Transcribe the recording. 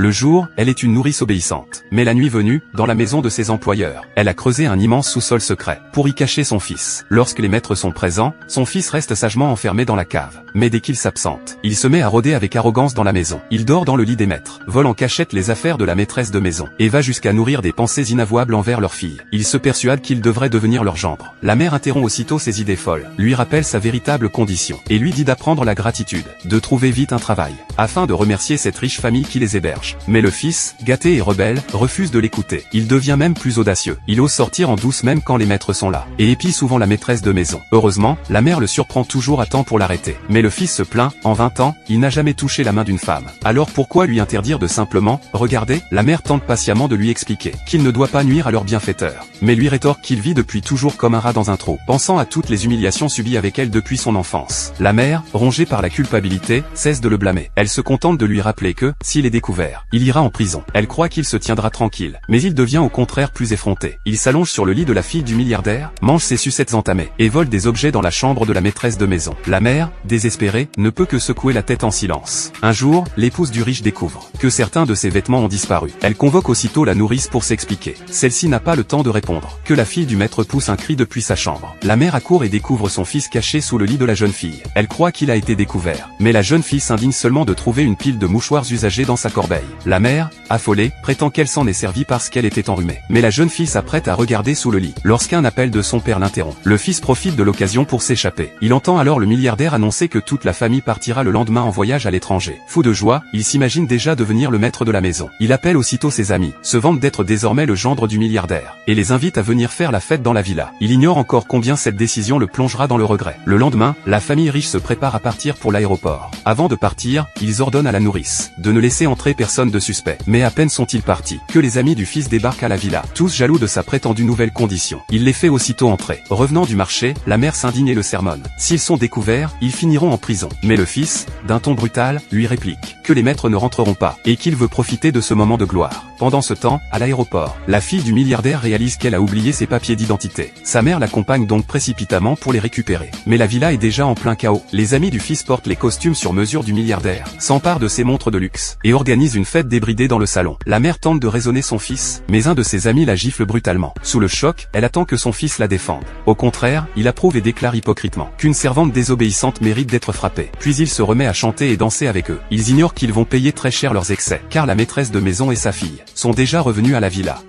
Le jour, elle est une nourrice obéissante. Mais la nuit venue, dans la maison de ses employeurs, elle a creusé un immense sous-sol secret pour y cacher son fils. Lorsque les maîtres sont présents, son fils reste sagement enfermé dans la cave. Mais dès qu'il s'absente, il se met à rôder avec arrogance dans la maison. Il dort dans le lit des maîtres, vole en cachette les affaires de la maîtresse de maison, et va jusqu'à nourrir des pensées inavouables envers leur fille. Il se persuade qu'il devrait devenir leur gendre. La mère interrompt aussitôt ses idées folles, lui rappelle sa véritable condition, et lui dit d'apprendre la gratitude, de trouver vite un travail, afin de remercier cette riche famille qui les héberge. Mais le fils, gâté et rebelle, refuse de l'écouter. Il devient même plus audacieux. Il ose sortir en douce même quand les maîtres sont là, et épie souvent la maîtresse de maison. Heureusement, la mère le surprend toujours à temps pour l'arrêter. Mais le fils se plaint, en 20 ans, il n'a jamais touché la main d'une femme. Alors pourquoi lui interdire de simplement regarder? La mère tente patiemment de lui expliquer qu'il ne doit pas nuire à leur bienfaiteur, mais lui rétorque qu'il vit depuis toujours comme un rat dans un trou, pensant à toutes les humiliations subies avec elle depuis son enfance. La mère, rongée par la culpabilité, cesse de le blâmer. Elle se contente de lui rappeler que, s'il est découvert, il ira en prison. Elle croit qu'il se tiendra tranquille, mais il devient au contraire plus effronté. Il s'allonge sur le lit de la fille du milliardaire, mange ses sucettes entamées, et vole des objets dans la chambre de la maîtresse de maison. La mère, désespérée, ne peut que secouer la tête en silence. Un jour, l'épouse du riche découvre que certains de ses vêtements ont disparu. Elle convoque aussitôt la nourrice pour s'expliquer. Celle-ci n'a pas le temps de répondre, que la fille du maître pousse un cri depuis sa chambre. La mère accourt et découvre son fils caché sous le lit de la jeune fille. Elle croit qu'il a été découvert, mais la jeune fille s'indigne seulement de trouver une pile de mouchoirs usagés dans sa corbeille. La mère, affolée, prétend qu'elle s'en est servie parce qu'elle était enrhumée. Mais la jeune fille s'apprête à regarder sous le lit, lorsqu'un appel de son père l'interrompt. Le fils profite de l'occasion pour s'échapper. Il entend alors le milliardaire annoncer que toute la famille partira le lendemain en voyage à l'étranger. Fou de joie, il s'imagine déjà devenir le maître de la maison. Il appelle aussitôt ses amis, se vante d'être désormais le gendre du milliardaire, et les invite à venir faire la fête dans la villa. Il ignore encore combien cette décision le plongera dans le regret. Le lendemain, la famille riche se prépare à partir pour l'aéroport. Avant de partir, ils ordonnent à la nourrice de ne laisser entrer personne de suspect. Mais à peine sont-ils partis, que les amis du fils débarquent à la villa, tous jaloux de sa prétendue nouvelle condition. Il les fait aussitôt entrer. Revenant du marché, la mère s'indigne et le sermonne. S'ils sont découverts, ils finiront en prison. Mais le fils, d'un ton brutal, lui réplique que les maîtres ne rentreront pas, et qu'il veut profiter de ce moment de gloire. Pendant ce temps, à l'aéroport, la fille du milliardaire réalise qu'elle a oublié ses papiers d'identité. Sa mère l'accompagne donc précipitamment pour les récupérer. Mais la villa est déjà en plein chaos. Les amis du fils portent les costumes sur mesure du milliardaire, s'emparent de ses montres de luxe, et organisent une fête débridée dans le salon. La mère tente de raisonner son fils, mais un de ses amis la gifle brutalement. Sous le choc, elle attend que son fils la défende. Au contraire, il approuve et déclare hypocritement qu'une servante désobéissante mérite d'être frappée. Puis il se remet à chanter et danser avec eux. Ils ignorent qu'ils vont payer très cher leurs excès, car la maîtresse de maison et sa fille sont déjà revenus à la villa.